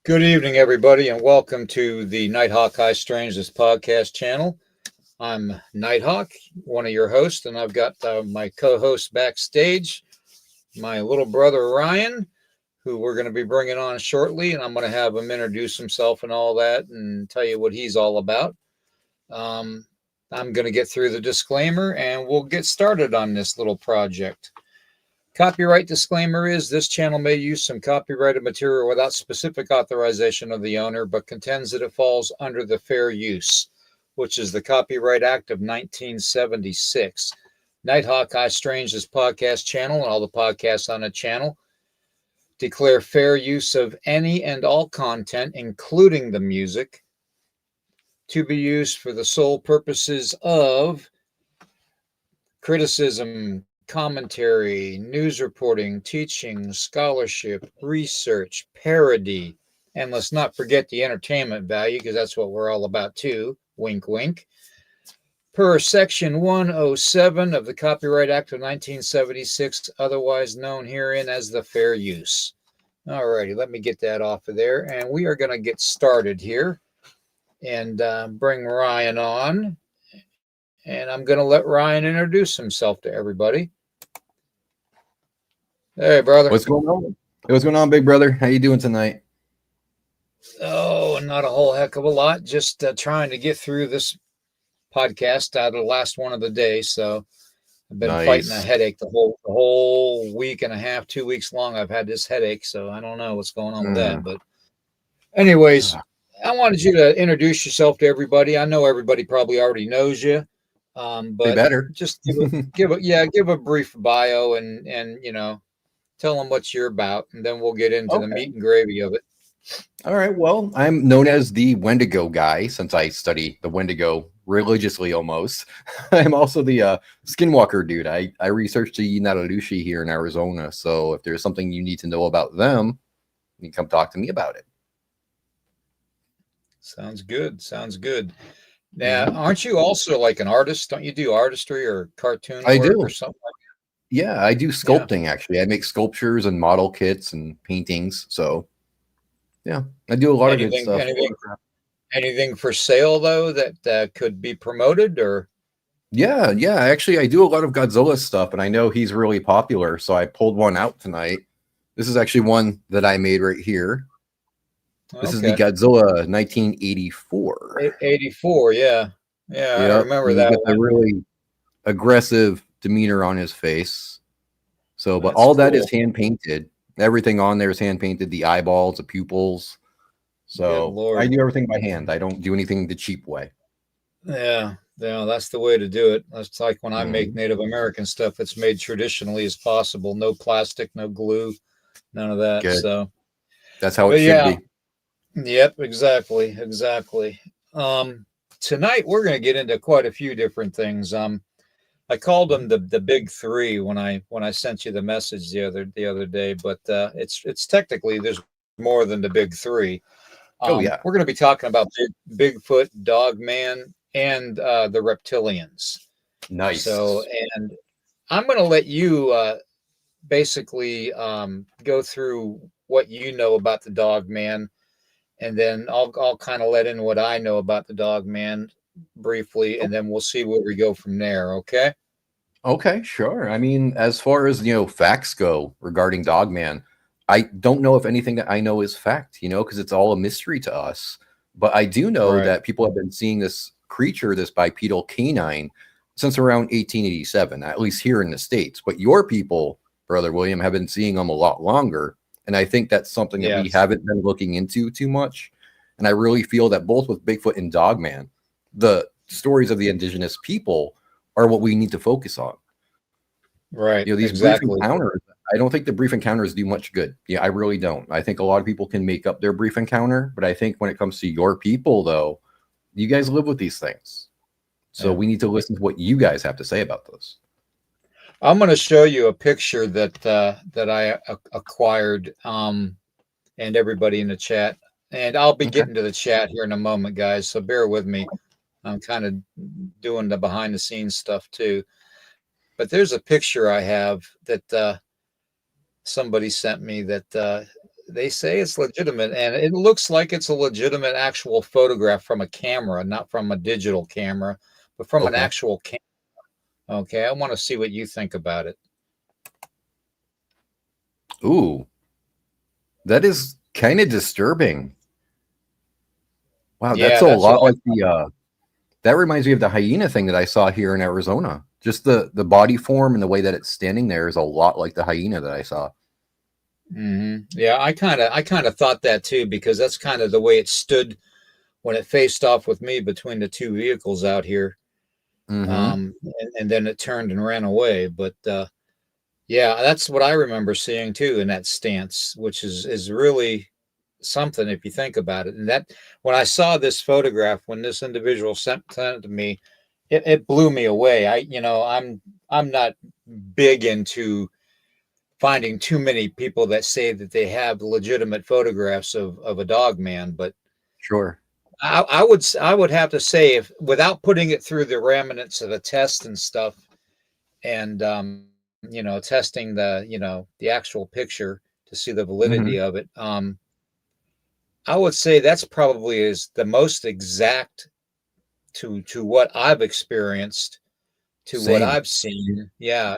Good evening, everybody, and welcome to the Nighthawk High Strangeness podcast channel. I'm Nighthawk, one of your hosts, and I've got my co-host backstage, my little brother Ryan, who we're going to be bringing on shortly, and I'm going to have him introduce himself and all that and tell you what he's all about. Um, I'm going to get through the disclaimer, and we'll get started on this little project. Copyright disclaimer is this channel may use some copyrighted material without specific authorization of the owner, but contends that it falls under the Fair Use, which is the Copyright Act of 1976. Nighthawk Eye Strange's podcast channel and all the podcasts on the channel declare fair use of any and all content, including the music, to be used for the sole purposes of criticism, commentary, news reporting, teaching, scholarship, research, parody, and let's not forget the entertainment value, because that's what we're all about too. Wink, wink. Per Section 107 of the Copyright Act of 1976, otherwise known herein as the Fair Use. All righty, let me get that off of there, and we are going to get started here and bring Ryan on. And I'm going to let Ryan introduce himself to everybody. Hey, brother. What's going on? Hey, what's going on, big brother? How you doing tonight? Oh, not a whole heck of a lot. Just trying to get through this podcast out of the last one of the day. So I've been fighting a headache the whole week and a half, 2 weeks long. I've had this headache, so I don't know what's going on with that. But anyways, I wanted you to introduce yourself to everybody. I know everybody probably already knows you. But they better just give a brief bio and tell them what you're about, and then we'll get into the meat and gravy of it. All right. Well, I'm known as the Wendigo guy since I study the Wendigo religiously almost. I'm also the Skinwalker dude. I researched the Natalushi here in Arizona. So if there's something you need to know about them, you can come talk to me about it. Sounds good. Sounds good. Now, aren't you also like an artist? Don't you do artistry or cartoon work or something like that? Yeah, I do sculpting, actually. I make sculptures and model kits and paintings. So, yeah, I do a lot of good stuff. Anything for sale, though, that could be promoted? Or Yeah. Actually, I do a lot of Godzilla stuff, and I know he's really popular, so I pulled one out tonight. This is actually one that I made right here. This is the Godzilla 1984. 84, yeah. Yeah, I remember that. A really aggressive demeanor on his face. So, but all that is hand painted. Everything on there is hand painted. The eyeballs, the pupils. So I do everything by hand. I don't do anything the cheap way. Yeah, that's the way to do it. That's like when I make Native American stuff. It's made traditionally as possible. No plastic, no glue, none of that. Good. So that's how it should be. Yep, exactly. Tonight we're going to get into quite a few different things. I called them the big three when I sent you the message the other day, but it's technically there's more than the big three. We're going to be talking about Bigfoot, Dogman, and the reptilians. Nice. So, and I'm going to let you basically go through what you know about the Dogman. And then I'll kind of let in what I know about the Dogman briefly, and then we'll see where we go from there. Okay. Okay, sure. I mean, as far as facts go regarding Dogman, I don't know if anything that I know is fact. Because it's all a mystery to us. But I do know that people have been seeing this creature, this bipedal canine, since around 1887, at least here in the States. But your people, Brother William, have been seeing them a lot longer. And I think that's something that we haven't been looking into too much. And I really feel that both with Bigfoot and Dogman, the stories of the indigenous people are what we need to focus on. Right. These brief encounters, I don't think the brief encounters do much good. Yeah, I really don't. I think a lot of people can make up their brief encounter. But I think when it comes to your people, though, you guys live with these things. So we need to listen to what you guys have to say about this. I'm going to show you a picture that I acquired, and everybody in the chat, and I'll be getting to the chat here in a moment, guys. So bear with me. I'm kind of doing the behind the scenes stuff too. But there's a picture I have that somebody sent me that they say it's legitimate, and it looks like it's a legitimate actual photograph from a camera, not from a digital camera, but from an Okay. actual camera. Okay, I want to see what you think about it. Ooh, that is kind of disturbing. Wow, that's Yeah, a that's what lot like the that reminds me of the hyena thing that I saw here in Arizona. Just the body form and the way that it's standing there is a lot like the hyena that I saw. Yeah, I kind of thought that too, because that's kind of the way it stood when it faced off with me between the two vehicles out here. Mm-hmm. And then it turned and ran away. But yeah, that's what I remember seeing too in that stance, which is really something if you think about it. And that when I saw this photograph, when this individual sent it to me, it blew me away. I'm not big into finding too many people that say that they have legitimate photographs of a dog man, but Sure. I would have to say, if without putting it through the remnants of a test and stuff, and testing the actual picture to see the Mm-hmm. validity of it, I would say that's probably is the most exact to what I've experienced, to what Same. I've seen. Yeah,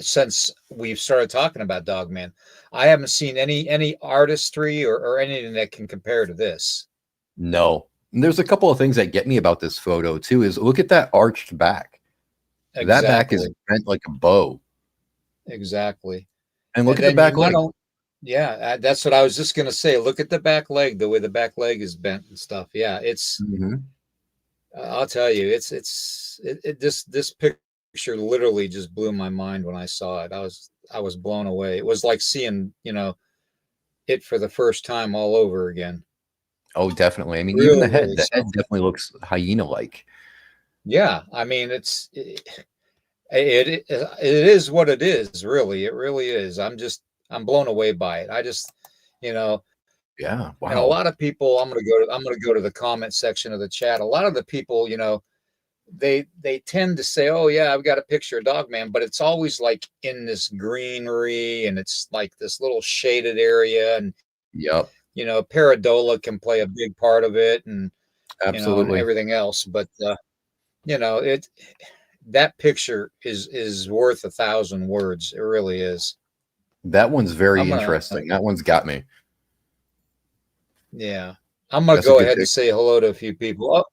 since we've started talking about Dogman, I haven't seen any artistry or anything that can compare to this. No. And there's a couple of things that get me about this photo too. Is look at that arched back. That back is Exactly, bent like a bow. exactly. And look And at the then you back not leg. only, yeah, that's what I was just gonna say. Look at the back leg, the way the back leg is bent and stuff. Yeah, Mm-hmm. I'll tell you, this picture literally just blew my mind when I saw it. I was blown away. It was like seeing, it for the first time all over again. Oh, definitely. I mean, even Really, really the head something. definitely looks hyena-like. Yeah, I mean, it is what it is. Really, it really is. I'm blown away by it. You know, Yeah. and a Wow. lot of people. I'm gonna go to the comment section of the chat. A lot of the people, they tend to say, "Oh yeah, I've got a picture of Dogman," but it's always like in this greenery, and it's like this little shaded area, and Yep. Paradola can play a big part of it, and Absolutely. everything else. But it that picture is worth 1,000 words. It really is. That one's I'm very gonna, interesting. That one's got me. yeah, I'm gonna That's a go good ahead and pick. say hello to a few people.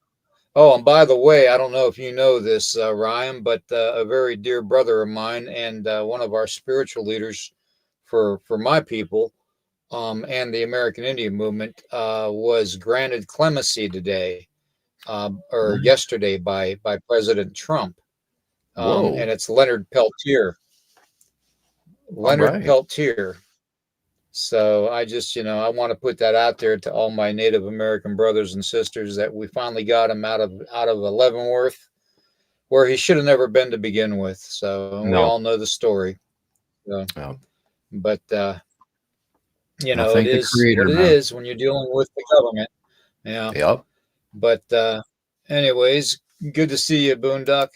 Oh, and by the way, I don't know if you know this, Ryan, but a very dear brother of mine and one of our spiritual leaders for my people, and the American Indian movement, was granted clemency today, or Nice. yesterday by President Trump, Whoa. and it's Leonard Peltier. All Leonard right. Peltier. So I just, I want to put that out there to all my Native American brothers and sisters, that we finally got him out of Leavenworth, where he should have never been to begin with. So, and we No. all know the story. So, No. but No. it Thank the is what creator, it man. is when you're dealing with the government. Yeah. Yep. But anyways, good to see you, Boondock.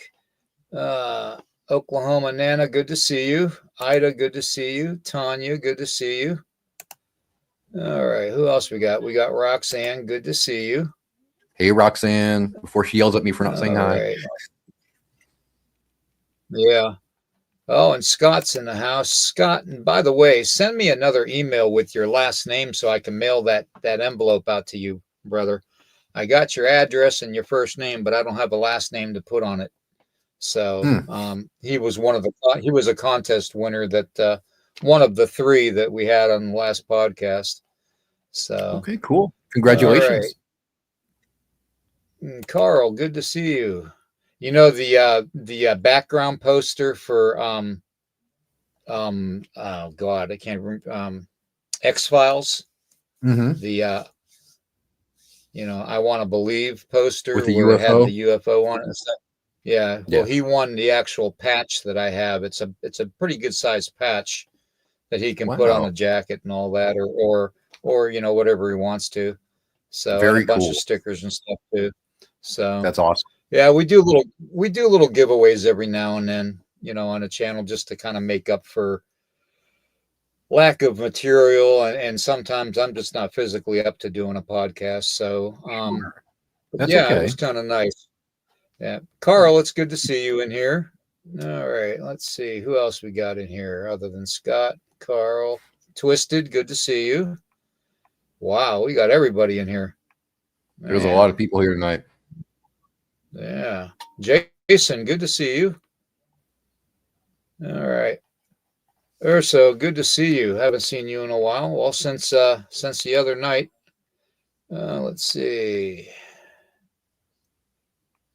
Uh, Oklahoma Nana, good to see you. Ida, good to see you. Tanya, good to see you. All right, who else we got? We got Roxanne, good to see you. Hey, Roxanne, before she yells at me for not saying All hi. right. Yeah. Oh, and Scott's in the house. Scott, and by the way, send me another email with your last name so I can mail that envelope out to you, brother. I got your address and your first name, but I don't have a last name to put on it. So Hmm. he was a contest winner, that one of the three that we had on the last podcast. So Okay, cool. all right. Congratulations. Carl, good to see you. The background poster for oh god, I can't remember, X Files, Mm-hmm. the I Want to Believe With poster the where it had the UFO. UFO on it and stuff. Yeah, well, Yeah. he won the actual patch that I have. It's a pretty good sized patch that he can put on Wow. a jacket and all that, or whatever he wants to. So, and a Very bunch of cool. stickers and stuff too. So That's awesome. yeah, we do little giveaways every now and then, on a channel, just to kind of make up for lack of material, and sometimes I'm just not physically up to doing a podcast. So, Sure. That's yeah, it okay. was kind of nice. Yeah, Carl, it's good to see you in here. All right, let's see who else we got in here other than Scott, Carl, Twisted. Good to see you. Wow, we got everybody in here, There's a lot man. of people here tonight. Yeah, Jason, good to see you. All right, Urso, good to see you. Haven't seen you in a while. Well, since the other night. Let's see.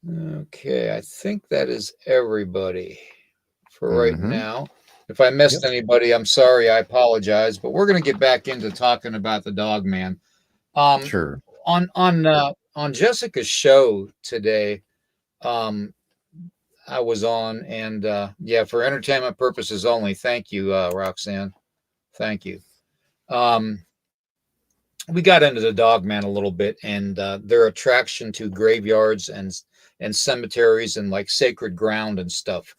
Okay, I think that is everybody for right Mm-hmm. now. If I missed Yep. anybody, I'm sorry. I apologize. But we're going to get back into talking about the dog man. Um, Sure. on Jessica's show today, um, I was on, and yeah, for entertainment purposes only. Thank you, Roxanne. Thank you. Um, we got into the dog man a little bit, and their attraction to graveyards and cemeteries and like sacred ground and stuff.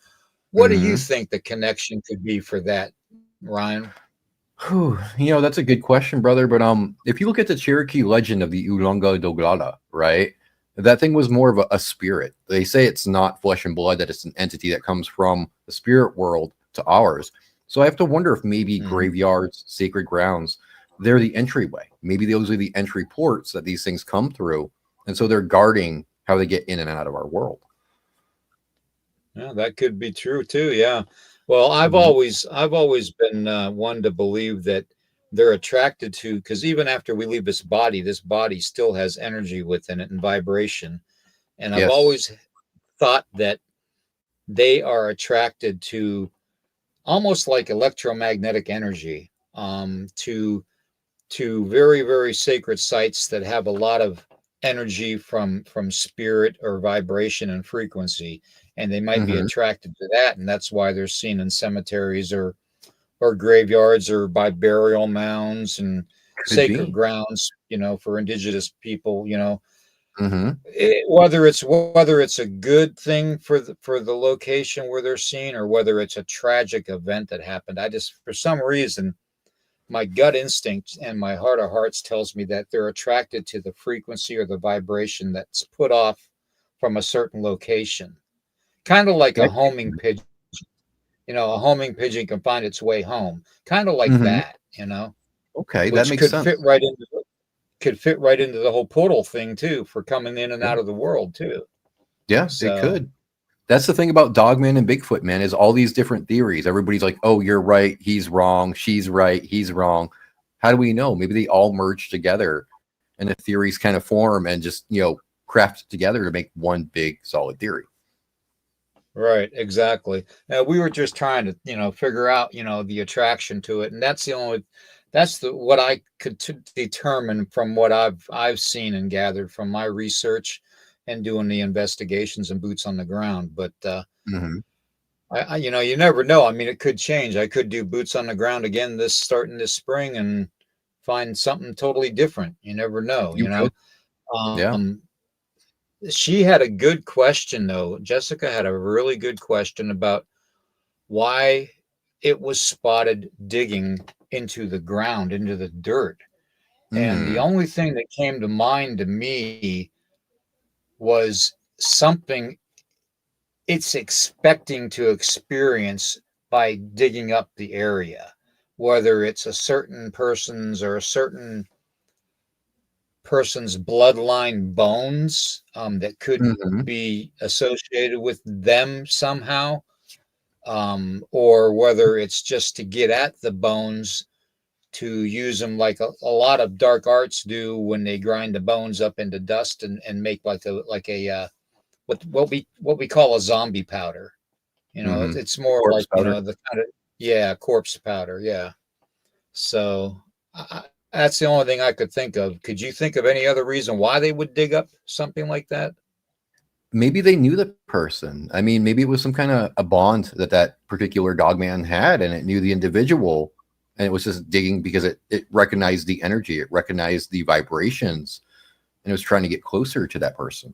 What do you Mm-hmm. think the connection could be for that, Ryan? Whew, that's a good question, brother. But if you look at the Cherokee legend of the Ulonga Doglala, right, that thing was more of a spirit. They say it's not flesh and blood; that it's an entity that comes from the spirit world to ours. So I have to wonder if maybe Mm-hmm. graveyards, sacred grounds, they're the entryway. Maybe those are the entry ports that these things come through, and so they're guarding how they get in and out of our world. Yeah, that could be true too. Yeah. Well, Hmm. I've always been one to believe that they're attracted to, because even after we leave this body still has energy within it and vibration. And I've Yes. always thought that they are attracted to almost like electromagnetic energy, to very very sacred sites that have a lot of energy from spirit or vibration and frequency, and they might be Hmm. attracted to that, and that's why they're seen in cemeteries or graveyards or by burial mounds and Could sacred be. grounds, for indigenous people, Hmm. whether it's a good thing for the location where they're seen, or whether it's a tragic event that happened. I just, for some reason, my gut instinct and my heart of hearts tells me that they're attracted to the frequency or the vibration that's put off from a certain location. Kind of like a homing pigeon. A homing pigeon can find its way home. Kind of like Hmm. that, Okay, that which makes sense. could fit right into the whole portal thing too, for coming in and Yeah, out of the world too. yeah, it So, could. That's the thing about Dogman and Bigfoot, man, is all these different theories. Everybody's like, oh, you're right, he's wrong, she's right, he's wrong. How do we know? Maybe they all merge together and the theories kind of form and just, craft together to make one big solid theory. right, exactly. We were just trying to, figure out, the attraction to it, and that's the what I could determine from what I've seen and gathered from my research and doing the investigations and boots on the ground. But Hmm. you never know. I mean, it could change. I could do boots on the ground again starting this spring and find something totally different. You never know. You could. Yeah. Um, she had a good question though. Jessica had a really good question about why it was spotted digging into the ground, into the dirt. And the Hmm. only thing that came to mind to me was something it's expecting to experience by digging up the area, whether it's a certain person's or a certain person's bloodline bones, that could Hmm. be associated with them somehow, or whether it's just to get at the bones, to use them like a lot of dark arts do when they grind the bones up into dust and make like a what we call a zombie powder. Hmm. It's more Corpse like, powder. the kind of, yeah, corpse powder, yeah. So that's the only thing I could think of. Could you think of any other reason why they would dig up something like that? Maybe they knew the person. I mean, maybe it was some kind of a bond that that particular dogman had, and it knew the individual, and it was just digging because it recognized the energy, it recognized the vibrations, and it was trying to get closer to that person.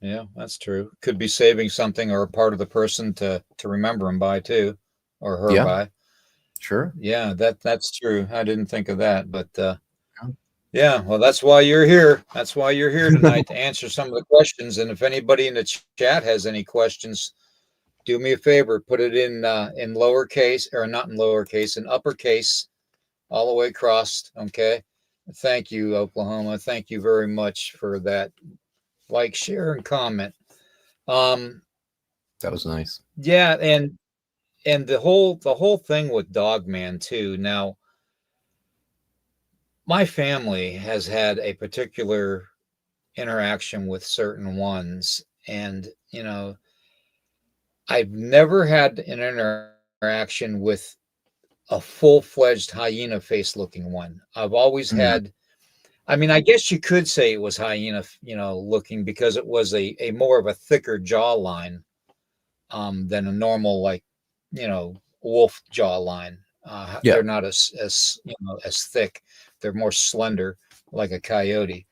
Yeah, that's true. Could be saving something or a part of the person to remember him by too, or her Yeah, by. Sure. Yeah, that's true. I didn't think of that, but Yeah. yeah, well, that's why you're here. That's why you're here tonight, to answer some of the questions. And if anybody in the chat has any questions, do me a favor, put it in lowercase, or not in lowercase, in uppercase, all the way across. Okay. Thank you, Oklahoma. Thank you very much for that. Like, share, and comment. Um, That was nice. yeah, and the whole thing with Dogman too. Now, my family has had a particular interaction with certain ones, and I've never had an interaction with a full-fledged hyena face looking one. I've always Mhm. had, I mean, I guess you could say it was hyena, looking, because it was a more of a thicker jawline than a normal, like, wolf jawline. Yeah. They're not as thick. They're more slender, like a coyote.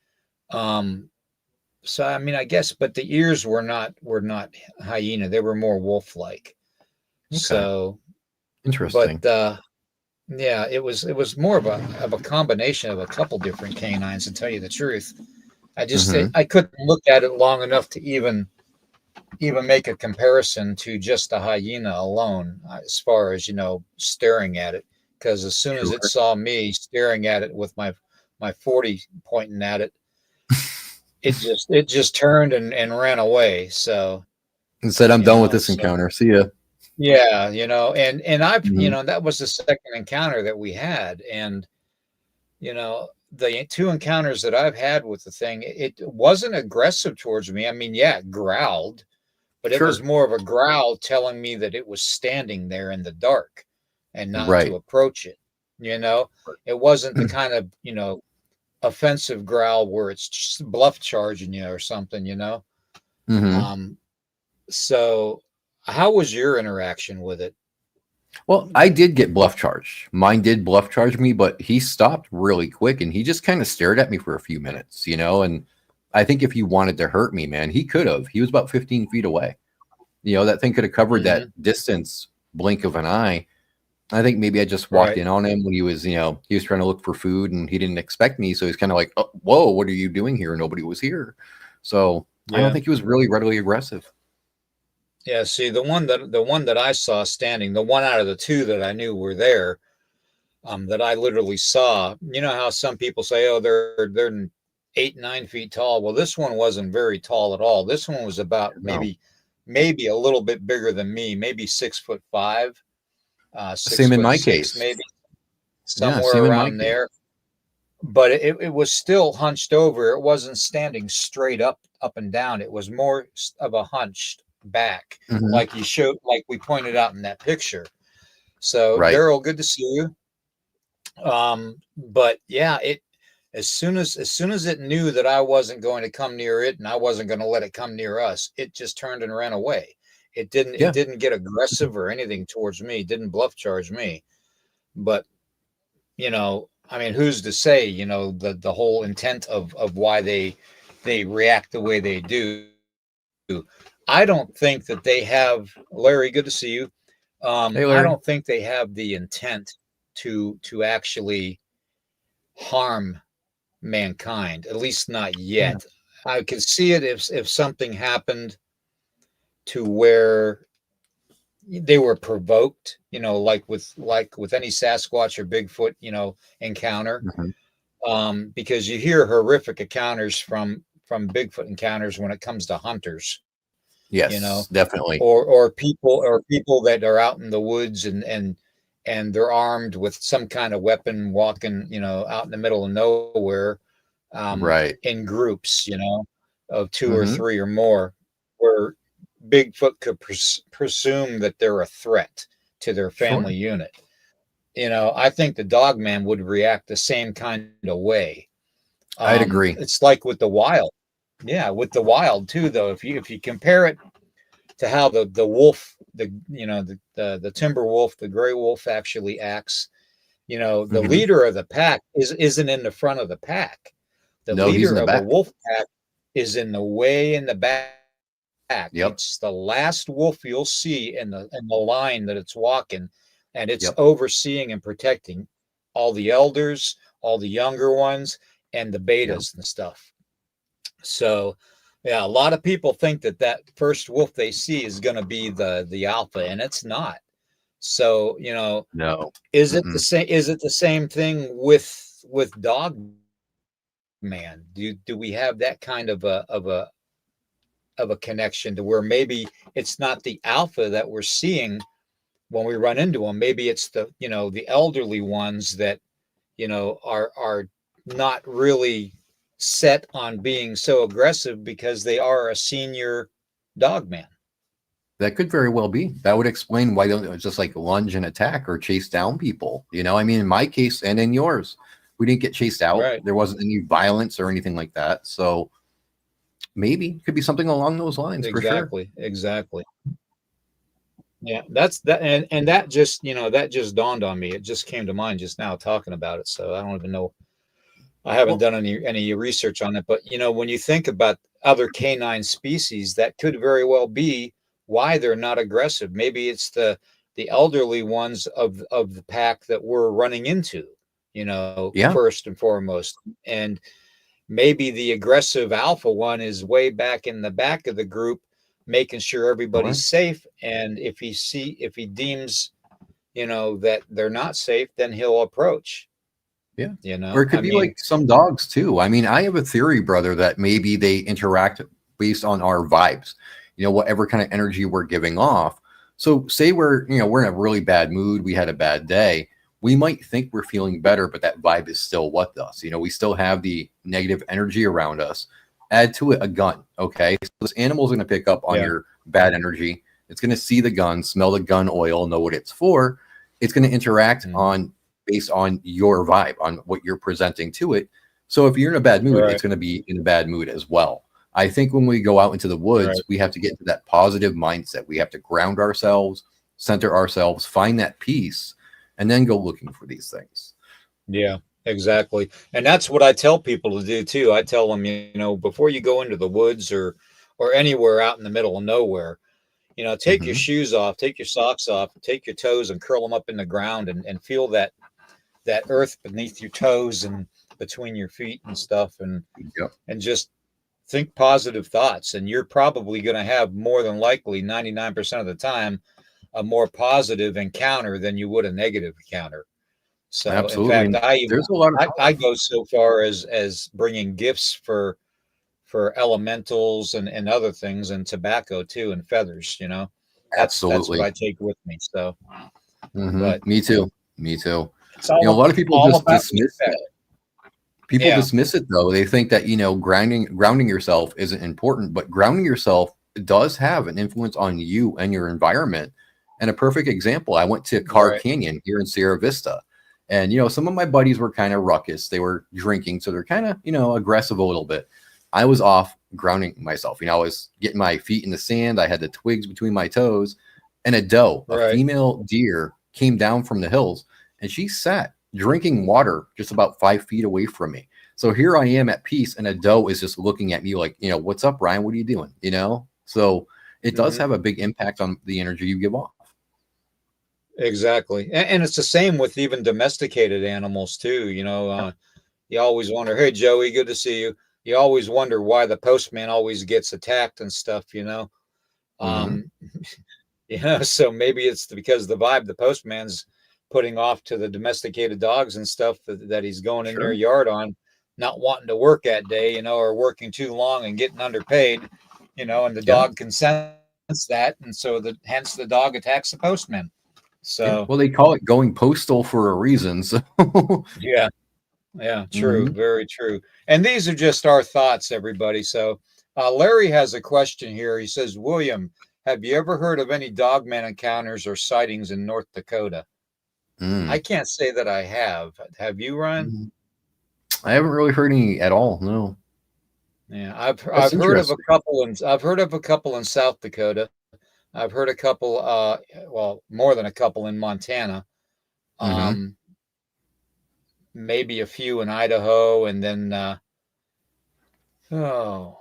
Um, so I mean, I guess, but the ears were not hyena. They were more wolf-like. Okay. So, but Interesting. yeah, it was more of a combination of a couple different canines, to tell you the truth. Hmm. I couldn't look at it long enough to even make a comparison to just a hyena alone, as far as staring at it, because as soon as it Sure. saw me staring at it with my 40 pointing at it, it just turned and ran away. So And said, "I'm you done with know this so encounter. See ya." yeah, and I've Hmm. that was the second encounter that we had. And the two encounters that I've had with the thing, it wasn't aggressive towards me. I mean, yeah, it growled, but it was Sure. more of a growl telling me that it was standing there in the dark and not to Right. approach it. You know, it wasn't the kind of, offensive growl where it's just bluff charging you or something. Hmm. Um, so how was your interaction with it? Well, I did get bluff charged. Mine did bluff charge me, but he stopped really quick and he just kind of stared at me for a few minutes, And I think if he wanted to hurt me, man, he could have. He was about 15 feet away. That thing could have covered that Hmm. distance, blink of an eye. I think maybe I just walked Right. in on him when he was trying to look for food and he didn't expect me. So he's kind of like, oh, whoa, what are you doing here? Nobody was here. So I don't Yeah. think he was really readily aggressive. Yeah. See, the one that I saw standing, the one out of the two that I knew were there, that I literally saw. You know how some people say, "Oh, they're 8, 9 feet tall." Well, this one wasn't very tall at all. This one was about No. maybe a little bit bigger than me, maybe 6'5", six Same in foot my six, case. maybe Yeah, somewhere same in my around case. there. But it was still hunched over. It wasn't standing straight up and down. It was more of a hunched back, Hmm. like you showed, like we pointed out in that picture. So, Right. Daryl, good to see you. But yeah, it as soon as it knew that I wasn't going to come near it and I wasn't going to let it come near us, it just turned and ran away. It didn't it Yeah. didn't get aggressive or anything towards me. It didn't bluff charge me. But I mean, who's to say, the whole intent of why they react the way they do. I don't think that they have, Larry, good to see you. Hey, I Larry. don't think they have the intent to actually harm mankind, at least not Yeah. yet. I could see it if something happened to where they were provoked, like with any Sasquatch or Bigfoot, encounter. Mhm. Because you hear horrific encounters from Bigfoot encounters when it comes to hunters, you know, Yes, definitely. or people that are out in the woods and they're armed with some kind of weapon, walking, out in the middle of nowhere, Right. in groups, of two or Hmm. three or more, where Bigfoot could presume that they're a threat to their Sure. family unit. I think the dog man would react the same kind of way. I'd agree. It's like with the wild. Yeah, with the wild too, though. If you compare it to how the wolf, the timber wolf, the gray wolf actually acts, the Hmm. leader of the pack isn't in the front of the pack. The No, he's in leader the of a back. wolf pack is in the way in the back. Yep. It's the last wolf you'll see in the line that it's walking, and it's Yep. overseeing and protecting all the elders, all the younger ones, and the Yep. betas and stuff. So, yeah, a lot of people think that that first wolf they see is going to be the alpha, and it's not. So, No. is it the Mm-mm. same? Is it the same thing with dog man? Do we have that kind of a connection to where maybe it's not the alpha that we're seeing when we run into them? Maybe it's the elderly ones that are not really set on being so aggressive because they are a senior dog man. That could very well be. That would explain why they don't just like lunge and attack or chase down people. I mean, in my case and in yours, we didn't get chased out. Right. There wasn't any violence or anything like that. So maybe it could be something along those lines for sure. Exactly. Exactly. Yeah, that's that, and that just dawned on me. It just came to mind just now talking about it. So I don't even know. I haven't Well, done any research on it, but when you think about other canine species, that could very well be why they're not aggressive. Maybe it's the elderly ones of the pack that we're running into, yeah, first and foremost. And maybe the aggressive alpha one is way back in the back of the group, making sure everybody's correct. safe. And if he deems, that they're not safe, then he'll approach. Yeah. Or it I could be mean, like some dogs too. I mean, I have a theory, brother, that maybe they interact based on our vibes, whatever kind of energy we're giving off. So say we're in a really bad mood, we had a bad day. We might think we're feeling better, but that vibe is still with us. We still have the negative energy around us. Add to it a gun. Okay. So this animal's going to pick up on yeah, your bad energy. It's going to see the gun, smell the gun oil, know what it's for. It's going to interact mhm, on based on your vibe, on what you're presenting to it. So if you're in a bad mood, right, it's going to be in a bad mood as well. I think when we go out into the right, woods, we have to get into that positive mindset. We have to ground ourselves, center ourselves, find that peace, and then go looking for these things. yeah, exactly. And that's what I tell people to do too. I tell them, before you go into the woods or anywhere out in the middle of nowhere, take your Hmm. shoes off, take your socks off, take your toes and curl them up in the ground and feel that earth beneath your toes and between your feet and stuff, Yep, and just think positive thoughts, and you're probably going to have, more than likely, 99% of the time, a more positive encounter than you would a negative encounter. So in absolutely. fact, And I even there's a lot of I go so far as bringing gifts for elementals and other things, and tobacco too, and feathers. That's what absolutely. I take with me. So, but Me too. Me too. it's all A lot of people all just about dismiss respect. that. People Yeah, dismiss it though. They think that, grounding yourself isn't important, but grounding yourself does have an influence on you and your environment. And a perfect example, I went to Carr right, Canyon here in Sierra Vista. And some of my buddies were kind of ruckus. They were drinking, so they're kind of, aggressive a little bit. I was off grounding myself. I was getting my feet in the sand. I had the twigs between my toes, and a doe, a right. female deer, came down from the hills, and she sat drinking water just about 5 feet away from me. So here I am at peace, and a doe is just looking at me like, what's up, Ryan? What are you doing? So it does Hmm. have a big impact on the energy you give off. Exactly, and it's the same with even domesticated animals too. You always wonder, hey Joey, good to see you. You always wonder why the postman always gets attacked and stuff. Hmm. Um, so maybe it's because the vibe the postman's putting off to the domesticated dogs and stuff that he's going in their Sure. yard on, not wanting to work that day, or working too long and getting underpaid, and the Yeah. dog can sense that, and so hence the dog attacks the postman. Yeah. So Well, they call it going postal for a reason. So, yeah, yeah, true, mhm. very true. And these are just our thoughts, everybody. So Larry has a question here. He says, William, have you ever heard of any dogman encounters or sightings in North Dakota? I Mm. can't say that I have. Have you, Ryan? Mhm. I haven't really heard any at all. No, Yeah, I've that's I've heard of a interesting. couple in I've heard of a couple in South Dakota. I've heard a couple, well, more than a couple in Montana. Hmm. Um, Maybe a few in Idaho, and then oh,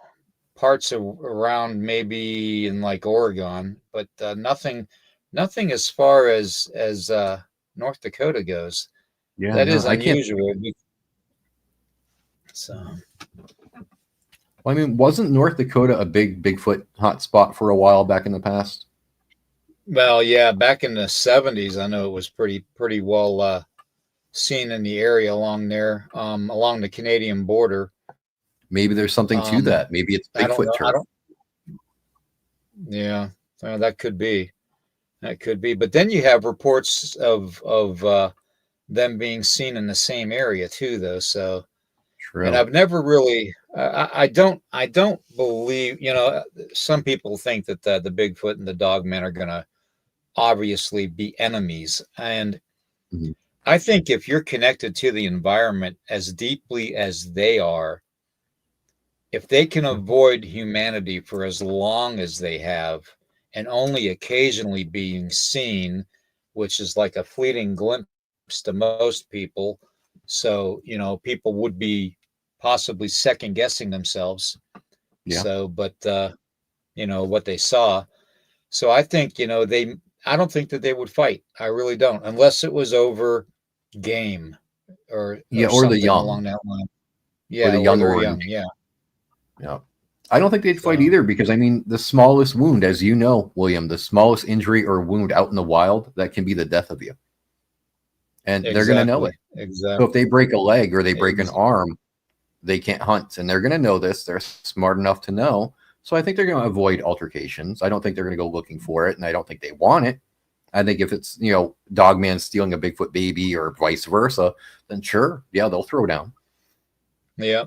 parts of around maybe in like Oregon, but nothing as far as North Dakota goes. Yeah, That no, is I can't. unusual. So, Well, I mean, wasn't North Dakota a big Bigfoot hotspot for a while back in the past? well, yeah, back in the 70s, I know it was pretty well seen in the area along there, along the Canadian border. Maybe there's something to Um, that. Maybe it's I don't Bigfoot know. I turf. don't. Yeah, that could be. That could be. But then you have reports of them being seen in the same area too, though. So, and True. I've never really. I don't believe. Some people think that the Bigfoot and the Dogman are going to obviously be enemies, and Mhm. I think if you're connected to the environment as deeply as they are, if they can avoid humanity for as long as they have and only occasionally being seen, which is like a fleeting glimpse to most people, so people would be possibly second guessing themselves. Yeah. So, but what they saw. So I think I don't think that they would fight. I really don't, unless it was over game Yeah, or or the something young, along that line. or Yeah, the or young they're or in young. Yeah. Yeah. I don't think they'd fight So either because I mean the smallest wound, as you know, William, the smallest injury or wound out in the wild, that can be the death of you. And they're gonna know it. exactly, So if exactly, they break a leg or they break an ex- arm, they can't hunt. And they're gonna know this. They're smart enough to know. So I think they're gonna avoid altercations. I don't think they're gonna go looking for it, and I don't think they want it. I think if it's, Dogman stealing a Bigfoot baby or vice versa, then sure, yeah, they'll throw down. yeah.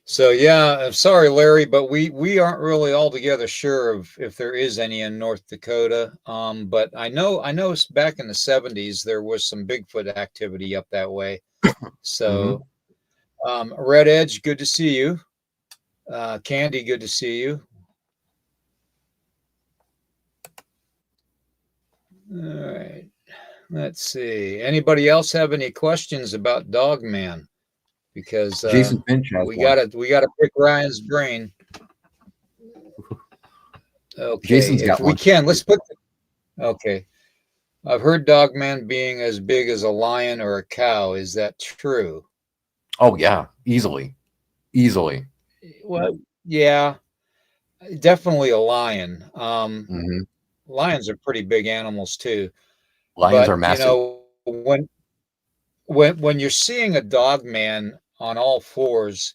So yeah, I'm sorry, Larry, but we aren't really altogether sure of if there is any in North Dakota. But I know back in the 70s there was some Bigfoot activity up that way. Hmm. So Red Edge, good to see you. Candy, good to see you. All right. Let's see. Anybody else have any questions about Dogman? Because Jason Finch has we one. gotta pick Ryan's brain. Okay, Jason's if got we one. can, let's put. Okay, I've heard Dogman being as big as a lion or a cow. Is that true? Oh yeah, easily, easily. Well, yeah, definitely a lion. Hmm. Lions are pretty big animals too. Lions But are massive. when you're seeing a Dogman on all fours,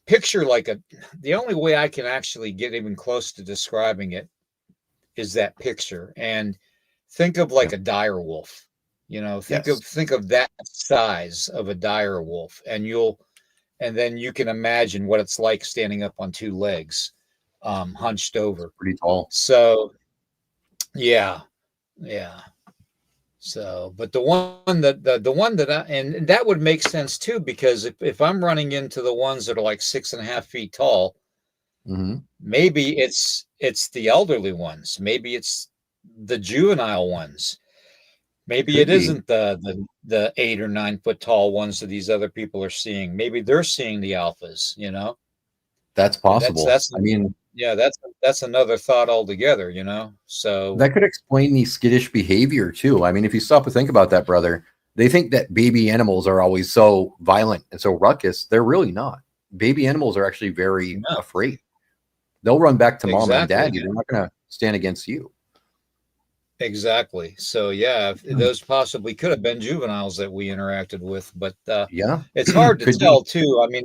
picture like a. The only way I can actually get even close to describing it is that picture, and think of Yeah. like a dire wolf. Think Yes. of that size of a dire wolf, and then you can imagine what it's like standing up on two legs, hunched It's over. pretty tall. So yeah, yeah. So, but the one that and that would make sense too, because if I'm running into the ones that are like 6.5 feet tall, Hmm. maybe it's the elderly ones, maybe it's the juvenile ones. Maybe it Could be. isn't the 8 or 9 foot tall ones that these other people are seeing. Maybe they're seeing the alphas. That's And that's possible. that's I mean, yeah, that's another thought altogether. So that could explain the skittish behavior too. I mean, if you stop to think about that, brother, they think that baby animals are always so violent and so ruckus. They're really not. Baby animals are actually very no, afraid. They'll run back to mama and exactly. daddy. They're not going to stand against you. Exactly. So yeah, Hmm. those possibly could have been juveniles that we interacted with, but Yeah, it's hard to could be. tell too. I mean,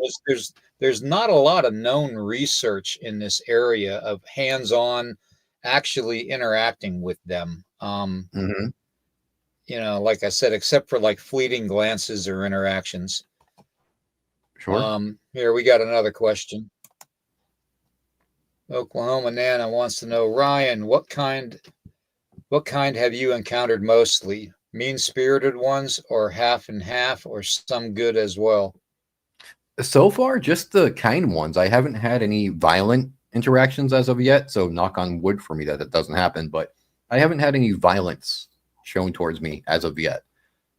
there's not a lot of known research in this area of hands-on actually interacting with them. Hmm. Like I said, except for like fleeting glances or interactions. Sure. Here we got another question. Oklahoma Nana wants to know, Ryan, what kind have you encountered mostly? Mean-spirited ones, or half and half, or some good as well? So far, just the kind ones. I haven't had any violent interactions as of yet. So knock on wood for me that it doesn't happen. But I haven't had any violence shown towards me as of yet.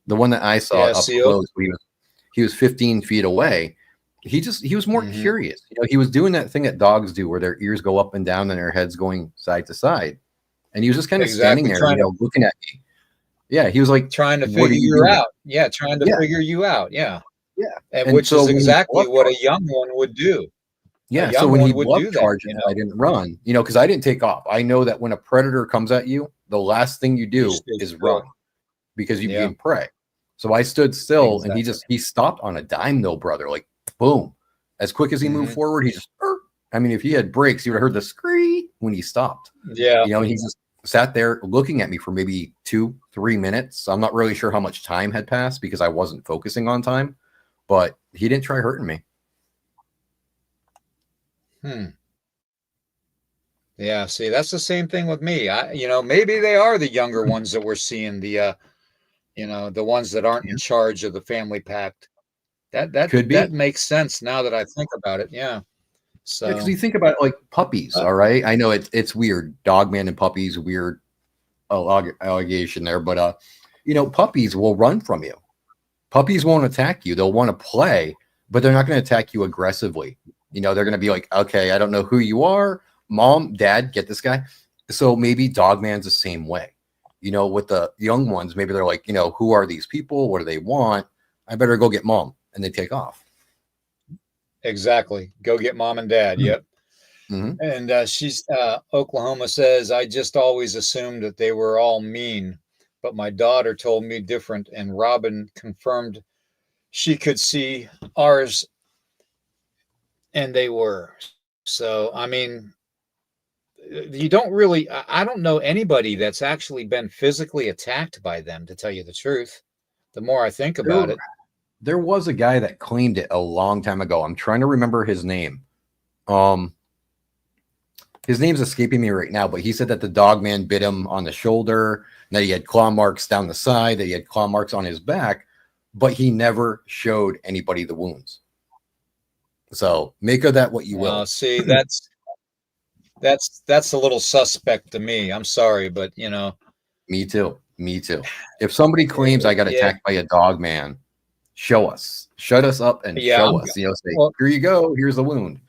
The one that I saw Yeah, up see. close, he was 15 feet away. He was more Mm-hmm. curious. He was doing that thing that dogs do where their ears go up and down and their heads going side to side. And he was just kind of standing Exactly. there, looking at me. Yeah, he was like, Trying to "What are figure you you doing?" out. Yeah, trying to Yeah, figure you out. Yeah. yeah. And And which so is when he exactly bluff what a young one would do. A Yeah, so young when he one would bluff do that, charged and I didn't run, because I didn't take off. I know that when a predator comes at you, the last thing you you do stay is run still. because you Yeah, became prey. So I stood still and exactly. he stopped on a dime though, brother. Like boom. As quick as he moved Hmm. forward, he just I mean, if he had brakes, you would have heard the scree when he stopped. Yeah. And he just sat there looking at me for maybe 2-3 minutes. I'm not really sure how much time had passed because I wasn't focusing on time, but he didn't try hurting me. Hmm. Yeah. See, that's the same thing with me. Maybe they are the younger ones that we're seeing, the ones that aren't in Yeah. charge of the family pact. Could That be. makes sense now that I think about it. Yeah. Yeah, because So, you think about like puppies, uh, all right? I know it's weird. Dog man and puppies, weird allegation there, but puppies will run from you. Puppies won't attack you. They'll want to play, but they're not going to attack you aggressively. They're going to be like, okay, I don't know who you are, mom, dad, get this guy. So maybe dog man's the same way. With the young ones, maybe they're like, who are these people? What do they want? I better go get mom, and they take off. exactly. Go get mom and dad. Yep. Mm-hmm. And Oklahoma says, I just always assumed that they were all mean, but my daughter told me different, and Robin confirmed she could see ours, and they were. So, I mean, you don't really, I don't know anybody that's actually been physically attacked by them, to tell you the truth. The more I think There, about it, there was a guy that claimed it a long time ago. I'm trying to remember his name. Um, his name's escaping me right now, but he said that the dog man bit him on the shoulder, that he had claw marks down the side, that he had claw marks on his back, but he never showed anybody the wounds. So make of that what you will. see, that's a little suspect to me. I'm sorry, but Me too. Me too. If somebody claims I got yeah, attacked by a dog man, show us. Shut us up and yeah. show us. Say, Well, here you go. Here's the wound.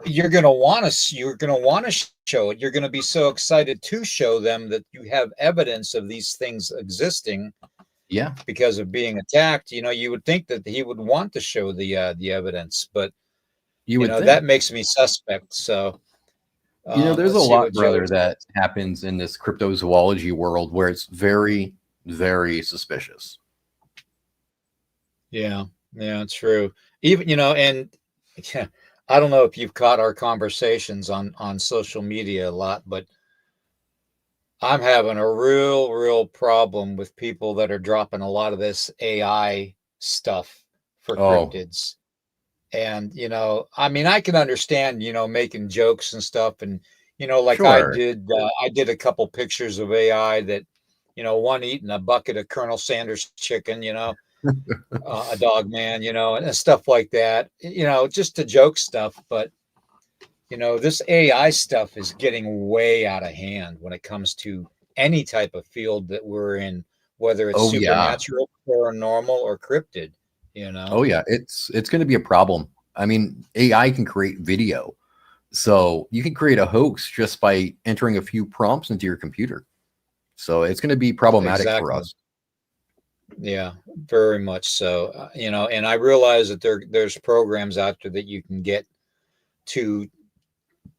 you're gonna want to show it. You're gonna be so excited to show them that you have evidence of these things existing Yeah. because of being attacked. You would think that he would want to show the evidence, but You would think. that makes me suspect. So There's a let's see lot, what Joe. brother, that happens in this cryptozoology world where it's very, very suspicious. Yeah, yeah, true. Even and yeah, I don't know if you've caught our conversations on social media a lot, but I'm having a real problem with people that are dropping a lot of this AI stuff for Oh, cryptids. And I mean, I can understand, making jokes and stuff, and like sure. I did a couple pictures of AI that, one eating a bucket of Colonel Sanders chicken, a dog man, and stuff like that, just the joke stuff. But, this AI stuff is getting way out of hand when it comes to any type of field that we're in, whether it's Oh yeah. supernatural, paranormal, or cryptid, you know? Oh yeah. It's going to be a problem. I mean, AI can create video. So you can create a hoax just by entering a few prompts into your computer. So it's going to be problematic for Exactly. us. Yeah, very much so. And I realize that there's programs out there that you can get to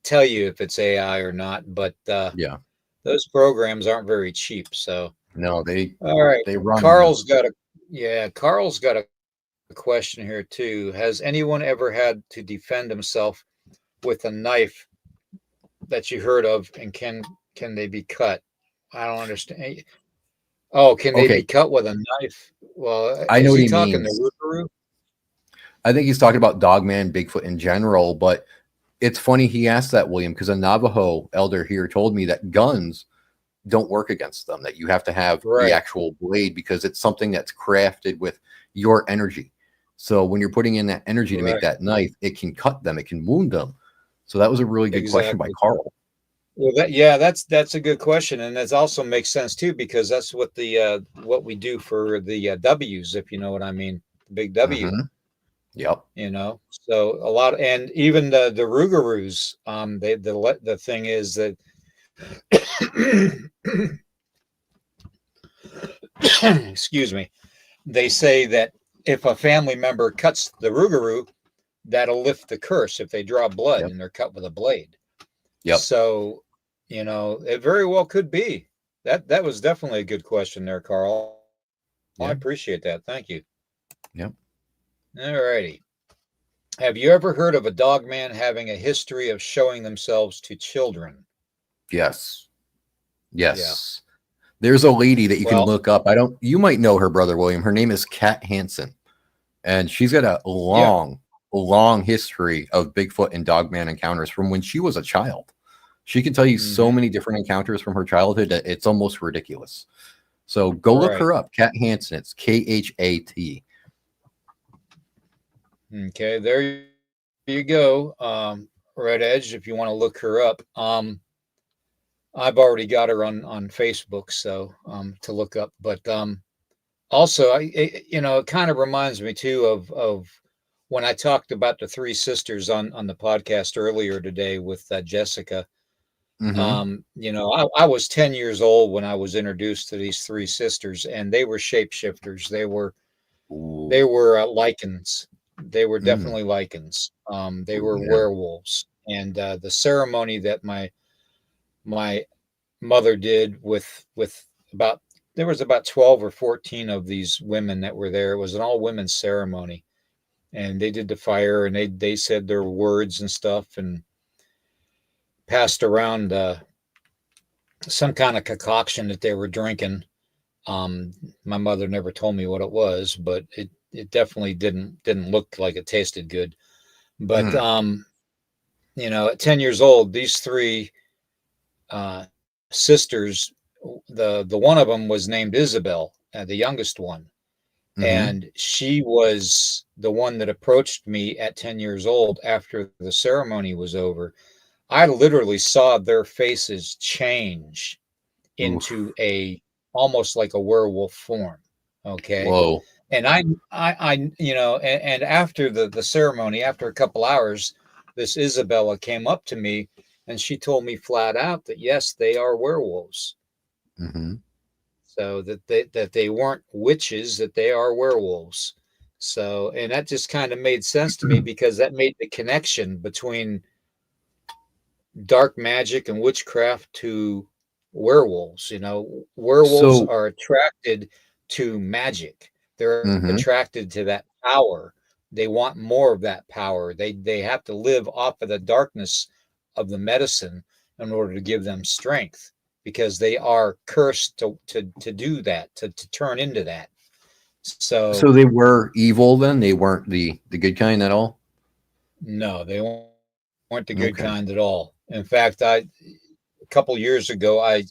tell you if it's AI or not, but Yeah. those programs aren't very cheap. So, No, all right, they run. Carl's got a question here too. Has anyone ever had to defend himself with a knife that you heard of, and can they be cut? I don't understand. Oh, can they Okay, be cut with a knife? Well, I know is what he he talking means. the Roogaroo? I think he's talking about Dogman, Bigfoot in general, but it's funny he asked that, William, because a Navajo elder here told me that guns don't work against them, that you have to have the Right, actual blade because it's something that's crafted with your energy. So when you're putting in that energy to make right, that knife, it can cut them, it can wound them. So that was a really good question by exactly. Carl. Well, that's a good question, and that also makes sense too because that's what we do for the W's, if you know what I mean, the big W. Hmm. Yep. So a lot, and even the Rougarous, the thing is that Excuse me. They say that if a family member cuts the rougarou, that'll lift the curse if they draw blood Yep. and they're cut with a blade. Yep. So, it very well could be. That was definitely a good question there, Carl. I Yeah. appreciate that. Thank you. Yep. All righty. Have you ever heard of a dog man having a history of showing themselves to children? Yes. Yeah. Yes. There's a lady that you can Well, look up. You might know her, Brother William. Her name is Kat Hansen, and she's got a yeah. long history of Bigfoot and Dogman encounters from when she was a child. She can tell you so Hmm. many different encounters from her childhood that it's almost ridiculous. So go look Right. her up, Kat Hansen. It's Khat. Okay. There you go. Red Edge, if you want to look her up. I've already got her on Facebook, so to look up. But also, it kind of reminds me too of when I talked about the three sisters on the podcast earlier today with Jessica. Mm-hmm. I was 10 years old when I was introduced to these three sisters, and they were shapeshifters. They Ooh. were lichens. They were Mm. definitely lichens. They Ooh, were yeah. werewolves, and the ceremony that my mother did with about there was about 12 or 14 of these women that were there. It was an all women's ceremony, and they did the fire, and they said their words and stuff, and passed around some kind of concoction that they were drinking. Um, my mother never told me what it was, but it definitely didn't look like it tasted good. But Mm. at 10 years old, these three sisters, the one of them was named Isabel, the youngest one, Mm-hmm. and she was the one that approached me at 10 years old after the ceremony was over. I literally saw their faces change into Oof. a almost like a werewolf form. Okay. Whoa. And and after the ceremony, after a couple hours, this Isabella came up to me and she told me flat out that yes, they are werewolves. Mm-hmm. So that they weren't witches, that they are werewolves. So, and that just kind of made sense to me because that made the connection between dark magic and witchcraft to werewolves. Werewolves So, are attracted to magic. They're mm-hmm. attracted to that power. They want more of that power. They have to live off of the darkness of the medicine in order to give them strength because they are cursed to do that, to turn into that. So So they were evil then? They weren't the good kind at all? no, they weren't the good kind at Okay. all. In fact, a couple years ago, I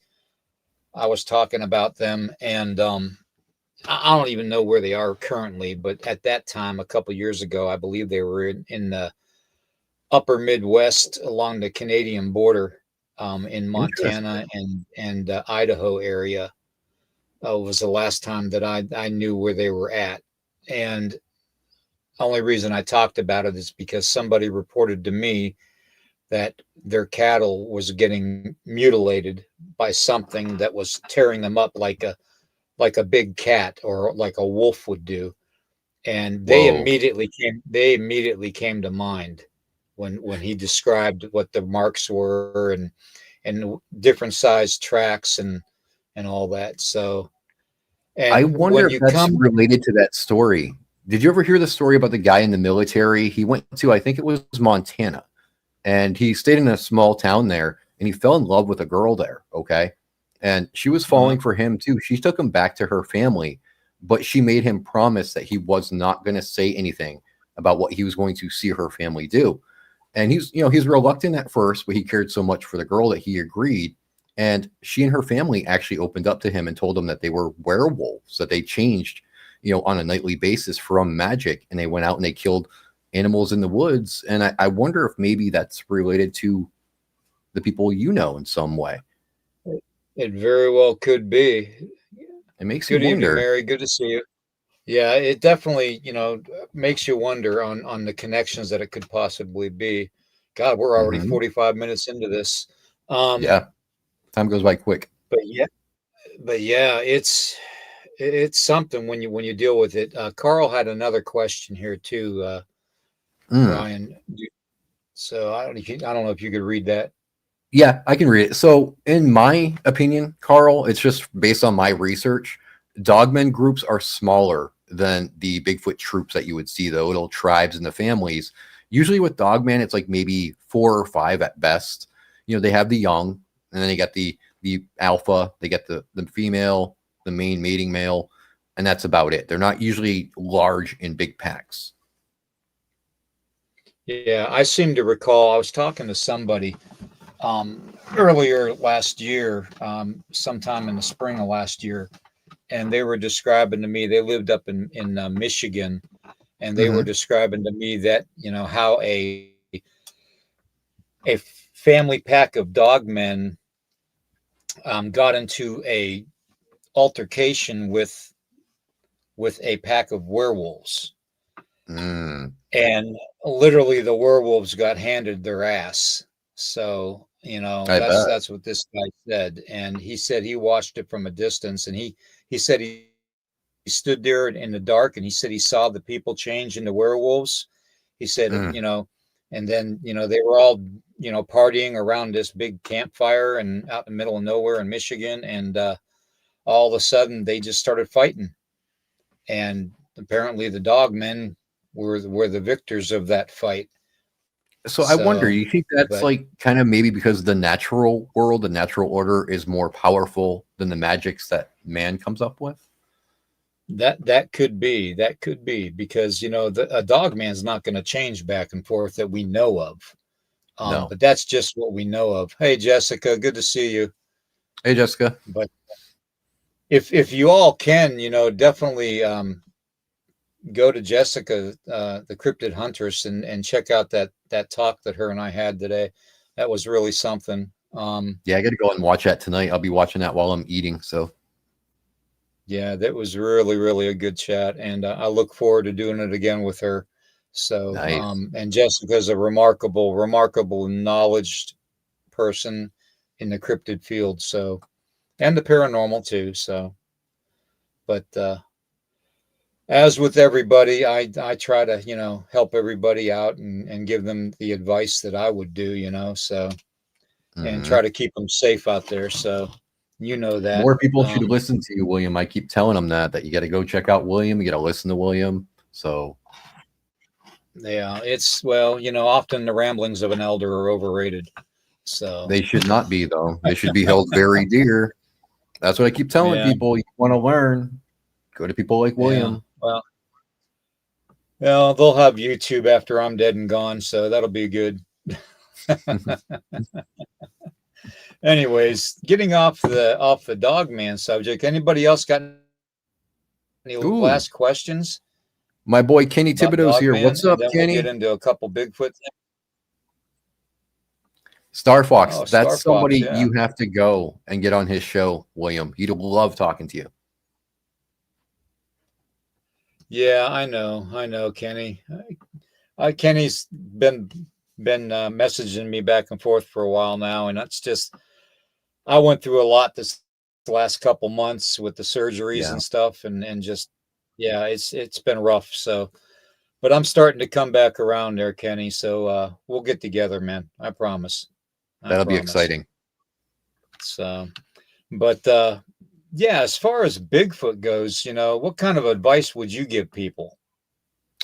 was talking about them, and I don't even know where they are currently, but at that time, a couple years ago, I believe they were in the upper Midwest along the Canadian border, in Interesting. Montana and Idaho area. Was the last time that I knew where they were at, and only reason I talked about it is because somebody reported to me that their cattle was getting mutilated by something that was tearing them up like a big cat or like a wolf would do. And Whoa. they immediately came to mind when he described what the marks were and different size tracks and all that. So, I and wonder when if you that's come, related to that story. Did you ever hear the story about the guy in the military? He went to, I think it was Montana, and he stayed in a small town there, and he fell in love with a girl there. Okay. And she was falling for him too. She took him back to her family, but she made him promise that he was not going to say anything about what he was going to see her family do. And he's reluctant at first, but he cared so much for the girl that he agreed. And she and her family actually opened up to him and told him that they were werewolves, that they changed, on a nightly basis from magic, and they went out and they killed animals in the woods. And I wonder if maybe that's related to the people in some way. it very well could be. It makes you Good evening, wonder. Mary. Good to see you. Yeah, it definitely, makes you wonder on the connections that it could possibly be. God, we're already Hmm. 45 minutes into this. Um, Yeah. Time goes by quick. But yeah, it's something when you deal with it. Carl had another question here too, Mm. Ryan. So I don't know if you could read that. Yeah, I can read it. So, in my opinion, Carl, it's just based on my research. Dogmen groups are smaller than the Bigfoot troops that you would see, the little tribes and the families. Usually with Dogman, it's like maybe 4 or 5 at best. They have the young, and then they got the alpha, they get the female, the main mating male, and that's about it. They're not usually large in big packs. Yeah, I seem to recall I was talking to somebody earlier last year, sometime in the spring of last year, and they were describing to me they lived up in Michigan, and they were Hmm. describing to me that how a family pack of dog men got into a altercation with a pack of werewolves, Mm, and literally the werewolves got handed their ass. So I bet. that's what this guy said, and he said he watched it from a distance, and he said he stood there in the dark, and he said he saw the people change into werewolves. He said, Mm. and then they were all partying around this big campfire and out in the middle of nowhere in Michigan, and all of a sudden they just started fighting, and apparently the dog men were the victors of that fight. So I wonder, So, you think that's but like kind of maybe because the natural world, the natural order is more powerful than the magics that man comes up with? that could be because a dog man's not going to change back and forth that we know of. No. But that's just what we know of. Hey, Jessica, good to see you. Hey, Jessica. But if you all can, definitely go to Jessica, the Cryptid Huntress, and check out that talk that her and I had today. That was really something. Yeah, I got to go and watch that tonight. I'll be watching that while I'm eating. So Yeah, that was really, really a good chat, and I look forward to doing it again with her. So, nice. and Jessica's a remarkable, remarkable knowledge person in the cryptid field. So, and the paranormal too. So, but as with everybody, I try to help everybody out and give them the advice that I would do. So and Hmm. try to keep them safe out there. So, that. More people should listen to you, William. I keep telling them that you got to go check out William. You got to listen to William. So Yeah, it's well, often the ramblings of an elder are overrated. So, they should not be, though. They should be held very dear. That's what I keep telling yeah, people. You want to learn, go to people like yeah. William. Well, they'll have YouTube after I'm dead and gone, so that'll be good. Anyways, getting off the dog man subject. Anybody else got any Ooh, last questions my boy Kenny about Thibodeau's dog here. man? What's And up, then we'll get Kenny? into a couple Bigfoot things. Star Fox. Oh, Star That's Fox, somebody yeah. you have to go and get on his show, William. He'd love talking to you. Yeah, I know, Kenny. Kenny's been messaging me back and forth for a while now, and that's just I went through a lot this last couple months with the surgeries Yeah, and stuff, and just yeah, it's been rough. So, but I'm starting to come back around there, Kenny. So we'll get together, man. I promise. I that'll be promise. exciting. So, but yeah, as far as Bigfoot goes, what kind of advice would you give people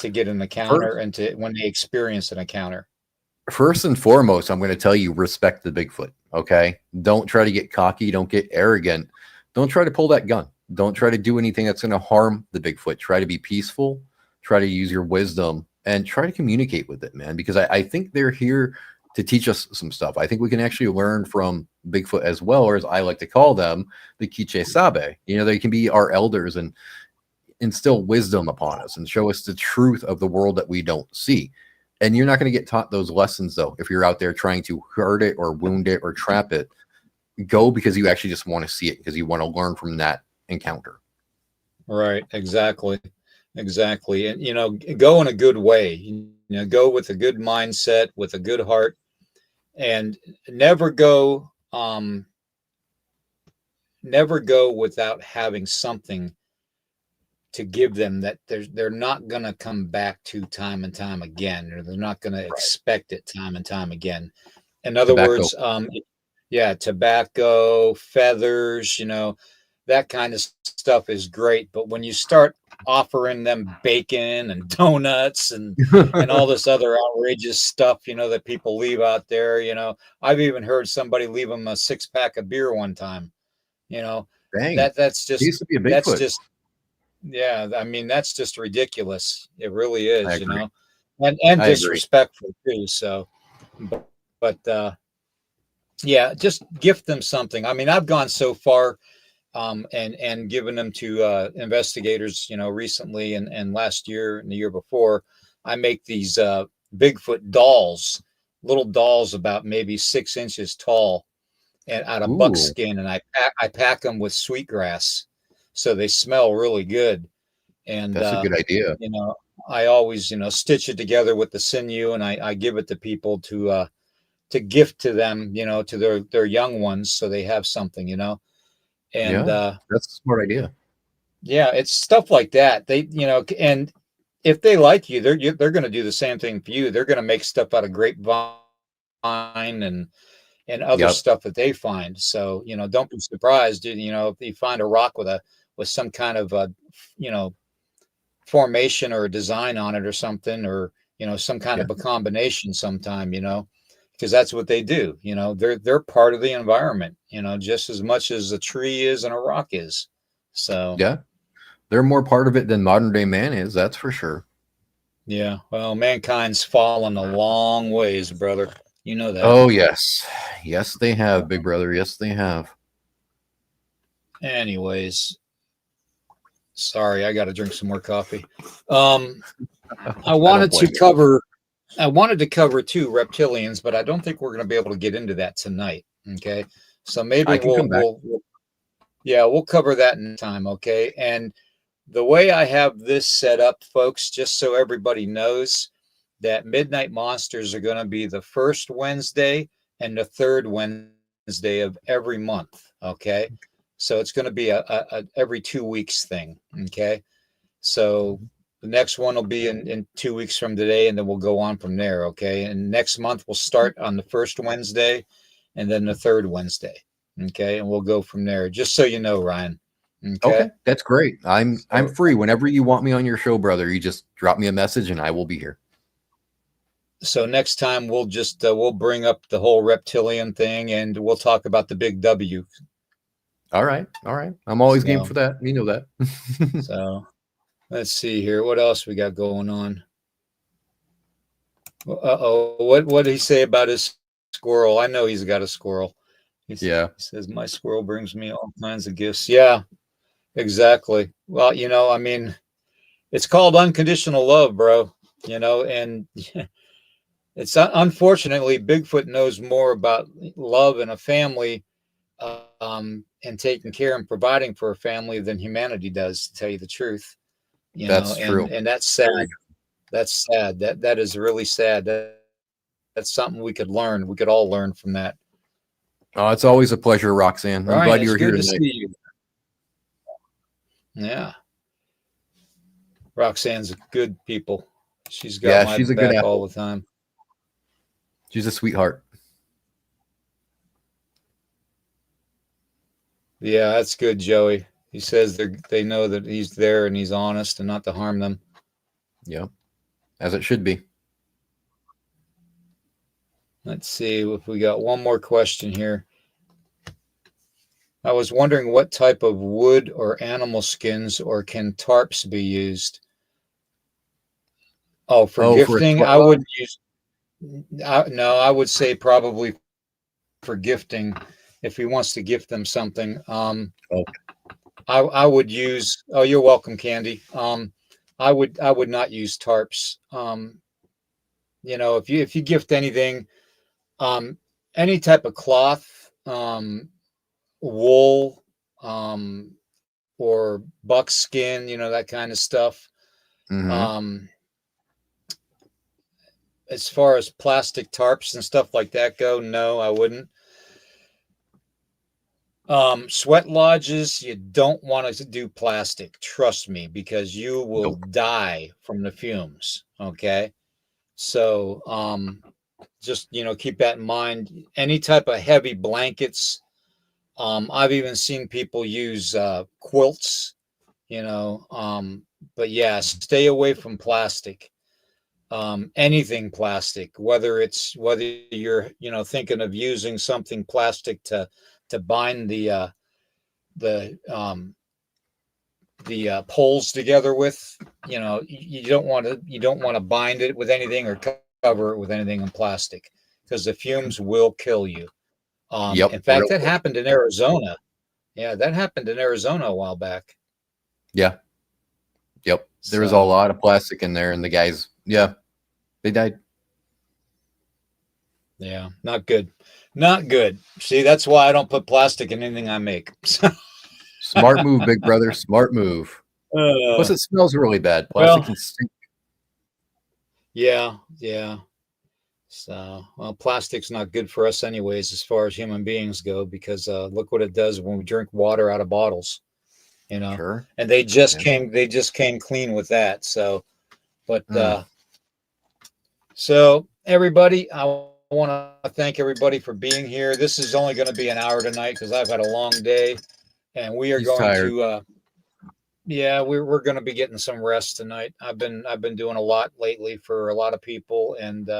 to get an encounter First, and to when they experience an encounter? first and foremost, I'm going to tell you respect the Bigfoot. Okay, don't try to get cocky. Don't get arrogant. Don't try to pull that gun. Don't try to do anything that's going to harm the Bigfoot. Try to be peaceful. Try to use your wisdom and try to communicate with it, man. Because I think they're here to teach us some stuff. I think we can actually learn from Bigfoot as well, or as I like to call them, the Kiche Sabe. They can be our elders and instill wisdom upon us and show us the truth of the world that we don't see. And you're not going to get taught those lessons, though, if you're out there trying to hurt it or wound it or trap it. Go because you actually just want to see it, because you want to learn from that encounter. Right, exactly. Exactly. And go in a good way. Go with a good mindset, with a good heart, and never go never go without having something to give them that they're not going to come back to time and time again, or they're not going to Right. expect it time and time again. In other Tobacco. words, yeah, tobacco, feathers, that kind of stuff is great. But when you start offering them bacon and donuts and all this other outrageous stuff, that people leave out there, I've even heard somebody leave them a 6-pack of beer one time. You know, Dang. that's He just used to be a that's Bigfoot. just yeah. I mean, that's just ridiculous. It really I is, agree. and I agree. disrespectful too. So, but yeah, just gift them something. I mean, I've gone so far, and given them to investigators, recently and last year and the year before. I make these Bigfoot dolls, little dolls about maybe 6 inches tall, and out of Ooh, buckskin, and I pack them with sweetgrass, so they smell really good. And that's a good idea. you know, I always stitch it together with the sinew, and I give it to people to gift to them, to their young ones, so they have something, and Yeah, that's a smart idea. yeah, it's stuff like that. And if they like you, they're going to do the same thing for you. They're going to make stuff out of grapevine and other Yep. stuff that they find. So don't be surprised, if you find a rock with some kind of you know formation or a design on it or something, or some kind Yeah. of a combination sometime, because that's what they do. They're part of the environment, just as much as a tree is and a rock is. So Yeah. They're more part of it than modern day man is, that's for sure. yeah, well, mankind's fallen a long ways, brother. You know that. Oh, yes. Yes, they have, big brother. Yes, they have. Anyways, sorry, I got to drink some more coffee. Um, I I don't wanted to blame you. cover I wanted to cover two reptilians, but I don't think we're going to be able to get into that tonight. Okay, so maybe I can come back. yeah, we'll cover that in time. Okay, and the way I have this set up, folks, just so everybody knows that Midnight Monsters are going to be the first Wednesday and the third Wednesday of every month. Okay, so it's going to be a every 2 weeks thing. Okay, so the next one will be in 2 weeks from today, and then we'll go on from there. Okay. And next month we'll start on the first Wednesday and then the third Wednesday. Okay. And we'll go from there, just so you know, Ryan. Okay. Okay, that's great. I'm So, free whenever you want me on your show, brother. You just drop me a message and I will be here. so next time we'll just we'll bring up the whole reptilian thing, and we'll talk about the big W. All right. All right. I'm always game So for that. You know that. so let's see here. What else we got going on? Uh-oh. What did he say about his squirrel? I know he's got a squirrel. Yeah. He says, my squirrel brings me all kinds of gifts. Yeah, exactly. Well, I mean, it's called unconditional love, bro. And it's unfortunately Bigfoot knows more about love and a family, and taking care and providing for a family than humanity does, to tell you the truth. That's And true. that's sad. That's sad. That is really sad. That's something we could learn. We could all learn from that. Oh, it's always a pleasure, Roxanne. I'm Ryan, glad you it's were here good to tonight. see you. Yeah. Roxanne's a good people. She's got Yeah, my she's a good back all apple. the time. She's a sweetheart. Yeah, that's good, Joey. He says they know that he's there and he's honest and not to harm them. Yeah, as it should be. Let's see if we got one more question here. I was wondering what type of wood or animal skins or can tarps be used? Oh, for Oh, for a gifting, smart I love? wouldn't use. No, I would say probably for gifting, if he wants to gift them something. Oh, I would use. Oh, you're welcome, Candy. I would not use tarps. If you gift anything, um, any type of cloth, wool, or buckskin, that kind of stuff. mm-hmm. Um, as far as plastic tarps and stuff like that go, no, I wouldn't. Sweat lodges, you don't want to do plastic. Trust me, because you will Nope. die from the fumes. Okay. So, just, keep that in mind. Any type of heavy blankets. I've even seen people use quilts, you know. But yeah, stay away from plastic. Anything plastic, whether you're, thinking of using something plastic to bind the poles together with, you don't want to bind it with anything or cover it with anything in plastic, because the fumes will kill you. In Yep. fact, Real that quick. happened in Arizona. Yeah, that happened in Arizona a while back. Yeah. Yep. There was a So lot of plastic in there, and the guys, yeah, they died. yeah, not good. Not good. See, that's why I don't put plastic in anything I make. Smart move, big brother. Smart move. Plus, uh, it smells really bad. Plastic well, can stink. yeah, yeah. So, well, plastic's not good for us anyways, as far as human beings go, because look what it does when we drink water out of bottles, you know. Sure. And they just came clean with that. So, but Mm. so everybody, I want to thank everybody for being here. This is only going to be an hour tonight because I've had a long day, and we are going He's to tired. yeah, we're going to be getting some rest tonight. I've been doing a lot lately for a lot of people, and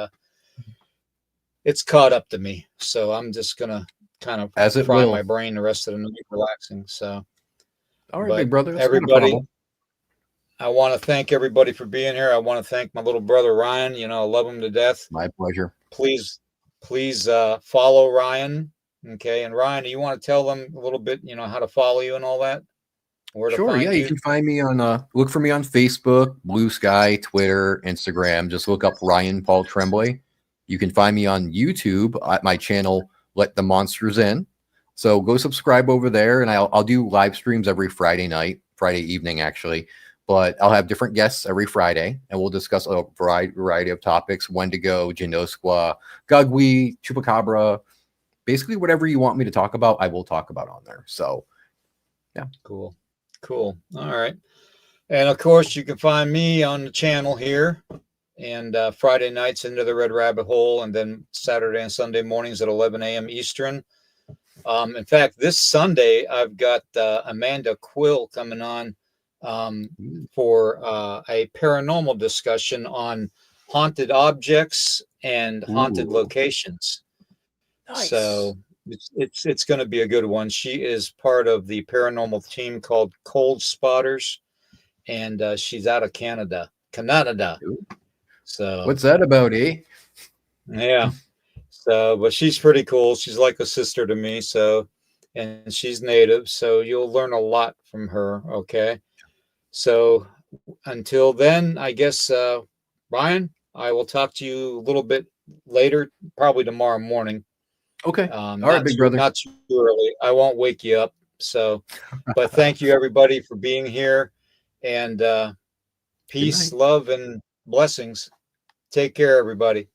it's caught up to me. So I'm just gonna kind of As it fry my will. brain the rest of the night, relaxing. So, All right, but big brother. That's not a everybody, problem. I want to thank everybody for being here. I want to thank my little brother Ryan. I love him to death. My pleasure. Please, please follow Ryan. Okay, and Ryan, do you want to tell them a little bit, how to follow you and all that, where to Sure. Yeah, find you you? can find me on look for me on Facebook, Blue Sky, Twitter, Instagram. Just look up Ryan Paul Tremblay. You can find me on YouTube at my channel, Let the Monsters In. So go subscribe over there, and I'll do live streams every Friday night, Friday evening actually. But I'll have different guests every Friday, and we'll discuss a variety of topics: Wendigo, Genosqua, Gugwe, Chupacabra, basically whatever you want me to talk about, I will talk about on there. So yeah. Cool, cool. All right, and of course you can find me on the channel here, and Friday nights into the Red Rabbit Hole, and then Saturday and Sunday mornings at 11 a.m. Eastern. In fact, this Sunday I've got Amanda Quill coming on for a paranormal discussion on haunted objects and haunted Ooh, locations. nice. So it's going to be a good one. She is part of the paranormal team called Cold Spotters, and she's out of Canada. So What's that about, eh? yeah. So, but she's pretty cool. She's like a sister to me. So, and she's native. So you'll learn a lot from her. Okay. So until then, I guess, Ryan, I will talk to you a little bit later, probably tomorrow morning. Okay. All right, Not big too brother. not too early. I won't wake you up. So, but thank you everybody for being here, and Good peace, night. love, and blessings. Take care, everybody.